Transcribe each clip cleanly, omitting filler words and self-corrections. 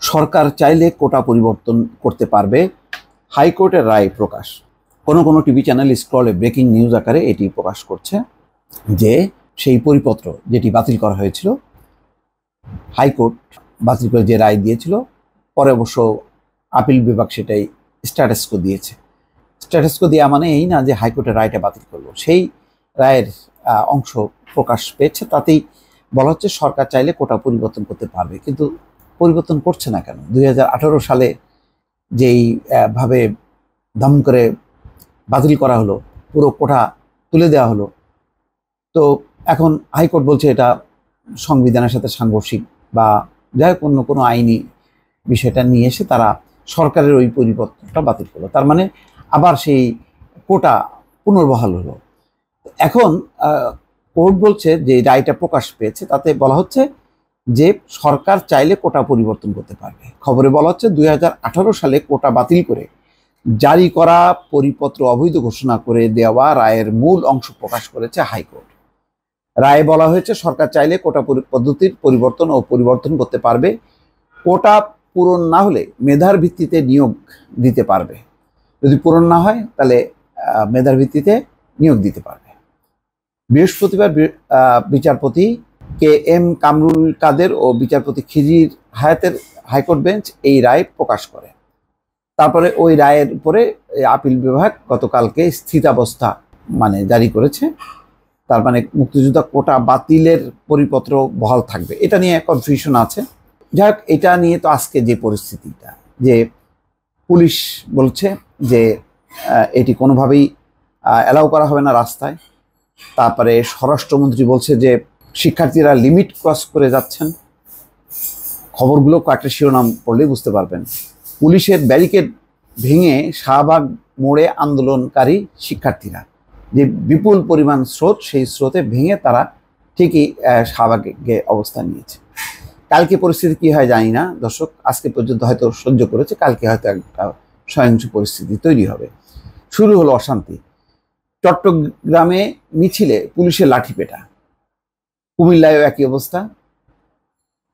সরকার চাইলে কোটা পরিবর্তন করতে পারবে, হাইকোর্টের রায় প্রকাশ। কোনো টিভি চ্যানেল স্ক্রলে ব্রেকিং নিউজ আকারে এটি প্রকাশ করছে যে সেই পরিপত্র যেটি বাতিল করা হয়েছিল, হাইকোর্ট বাতিল করে যে রায় দিয়েছিল, পরে অবশ্য আপিল বিভাগ সেটাই স্ট্যাটাস কো দিয়েছে। স্ট্যাটাস কো দেওয়া মানে এই না যে হাইকোর্টের রায়টা বাতিল করলো, সেই রায়ের অংশ প্রকাশ পেয়েছে। তাতেই বলা হচ্ছে সরকার চাইলে কোটা পরিবর্তন করতে পারবে, কিন্তু পরিবর্তন করছে না কেন? 2018 সালে যেই ভাবে দাম করে বাতিল করা হলো, পুরো কোটা তুলে দেওয়া হলো, তো এখন হাইকোর্ট বলছে এটা সংবিধানের সাথে সাংঘর্ষিক বা যাই হোক অন্য কোনো আইনি বিষয়টা নিয়ে এসে তারা সরকারের ওই পরিবর্তনটা বাতিল করলো। তার মানে আবার সেই কোটা পুনর্বহাল হলো। এখন কোর্ট বলছে যে রায়টা প্রকাশ পেয়েছে, তাতে বলা হচ্ছে যে সরকার চাইলে কোটা পরিবর্তন করতে পারবে। খবরে বলা হচ্ছে 2018 সালে কোটা বাতিল করে জারি করা পরিপত্র অবৈধ ঘোষণা করে দেওয়া রায়ের মূল অংশ প্রকাশ করেছে হাইকোর্ট। রায়ে বলা হয়েছে সরকার চাইলে কোটা পদ্ধতির পরিবর্তন করতে পারবে। কোটা পূরণ না হলে মেধার ভিত্তিতে নিয়োগ দিতে পারবে, যদি পূরণ না হয় তাহলে মেধার ভিত্তিতে নিয়োগ দিতে পারবে। বৃহস্পতিবার বিচারপতি KM কামরুল কাদের ও বিচারপতি খিজির হায়াতের হাইকোর্ট বেঞ্চ এই রায় প্রকাশ করে। তারপরে ওই রায়ের উপরে আপিল বিভাগ গতকালকে স্থিতাবস্থা জারি করেছে। তার মানে মুক্তিযোদ্ধা কোটা বাতিলের পরিপত্র বহাল থাকবে, এটা নিয়ে কনফিউশন আছে। যাই হোক, এটা নিয়ে তো আজকে যে পরিস্থিতিটা, যে পুলিশ বলছে যে এটি কোনোভাবেই অ্যালাউ করা হবে না রাস্তায়। তারপরে স্বরাষ্ট্রমন্ত্রী বলছে যে শিক্ষার্থীরা লিমিট ক্রস করে যাচ্ছেন। খবরগুলো কয়েকটা শিরোনাম পড়লেই বুঝতে পারবেন। পুলিশের ব্যারিকেড ভেঙে শাহবাগ মোড়ে আন্দোলনকারী শিক্ষার্থীরা, যে বিপুল পরিমাণ স্রোত, সেই স্রোতে ভেঙে তারা ঠিকই শাহবাগে অবস্থান নিয়েছে। কালকে পরিস্থিতি কী হয় জানি না দর্শক, আজকে পর্যন্ত হয়তো সহ্য করেছে, কালকে হয়তো একটা সহিংস পরিস্থিতি তৈরি হবে। শুরু হলো অশান্তি। চট্টগ্রামে মিছিলে পুলিশের লাঠিপেটা, কুমিল্লায়ও একই অবস্থা।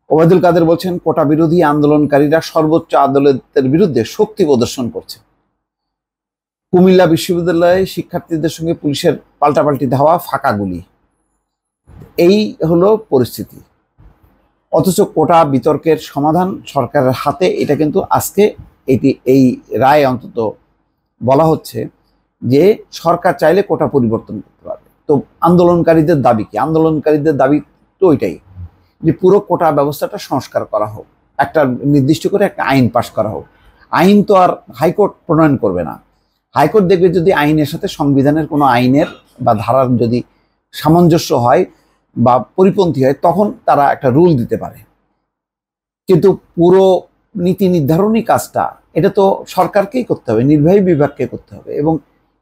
ওবায়দুল কাদের বলছেন কোটা বিরোধী আন্দোলনকারীরা সর্বোচ্চ আদালতের বিরুদ্ধে শক্তি প্রদর্শন করছে। কুমিল্লা বিশ্ববিদ্যালয়ে শিক্ষার্থীদের সঙ্গে পুলিশের পাল্টাপাল্টি ধাওয়া, ফাঁকা গুলি, এই হলো পরিস্থিতি। অথচ কোটা বিতর্কের সমাধান সরকারের হাতে, এটা কিন্তু আজকে এই রায় অন্তত বলা হচ্ছে যে সরকার চাইলে কোটা পরিবর্তন করতে পারবে। তো আন্দোলনকারীদের দাবি কি? আন্দোলনকারীদের দাবি তো ওইটাই যে পুরো কোটা ব্যবস্থাটা সংস্কার করা হোক, একটা নির্দিষ্ট করে একটা আইন পাশ করা হোক। আইন তো আর হাইকোর্ট প্রণয়ন করবে না। হাইকোর্ট দেখবে যদি আইনের সাথে সংবিধানের কোনো আইনের বা ধারার যদি সামঞ্জস্য হয় বা পরিপন্থী হয়, তখন তারা একটা রুল দিতে পারে। কিন্তু পুরো নীতি নির্ধারণী কাজটা এটা তো সরকারকেই করতে হবে, নির্বাহী বিভাগকে করতে হবে। এবং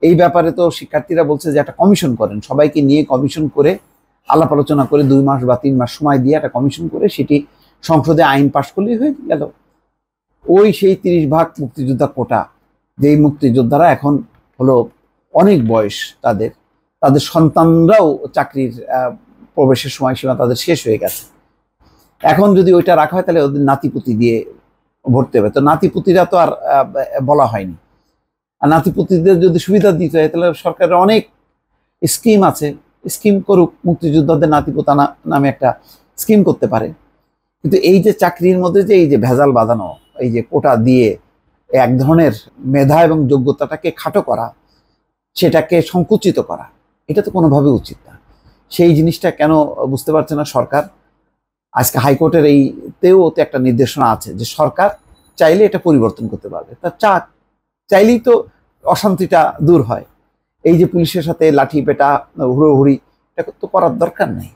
এই ব্যাপারে তো শিক্ষার্থীরা বলছে যে একটা কমিশন করেন, সবাইকে নিয়ে কমিশন করে আলাপ আলোচনা করে 2 মাস বা 3 মাস সময় দিয়ে একটা কমিশন করে সেটি সংসদে আইন পাশ করলেই হয়ে গেল। ওই সেই 30 ভাগ মুক্তিযোদ্ধা কোটা, যেই মুক্তিযোদ্ধারা এখন হলো অনেক বয়স, তাদের সন্তানরাও চাকরির প্রবেশের সময়সীমা তাদের শেষ হয়ে গেছে, এখন যদি ওইটা রাখা হয় তাহলে ওদের নাতিপুতি দিয়ে ভরতে হবে। তো নাতিপুতিরা তো আর বলা হয়নি। আর নাতিপুতিদের যদি সুবিধা দিতে হয় তাহলে সরকারের অনেক স্কিম আছে, স্কিম করুক, মুক্তিযোদ্ধাদের নাতিপোতা নামে একটা স্কিম করতে পারে। কিন্তু এই যে চাকরির মধ্যে যে এই যে ভেজাল বাঁধানো, এই যে কোটা দিয়ে এক ধরনের মেধা এবং যোগ্যতাটাকে খাটো করা, সেটাকে সংকুচিত করা, এটা তো কোনোভাবে উচিত না। সেই জিনিসটা কেন বুঝতে পারছে না সরকার? আজকে হাইকোর্টের এইতেও তো একটা নির্দেশনা আছে যে সরকার চাইলে এটা পরিবর্তন করতে পারবে। তা চাইলেই তো অশান্তিটা দূর হয়। এই যে পুলিশের সাথে লাঠি পেটা, হুড়োহুড়ি, এটা তো করার দরকার নেই।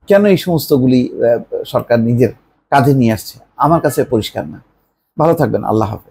কেন এই সমস্তগুলি সরকার নিজের কাঁধে নিয়ে আসছে? আমার কাছে পরিষ্কার না। ভালো থাকবেন, আল্লাহ হাফেজ।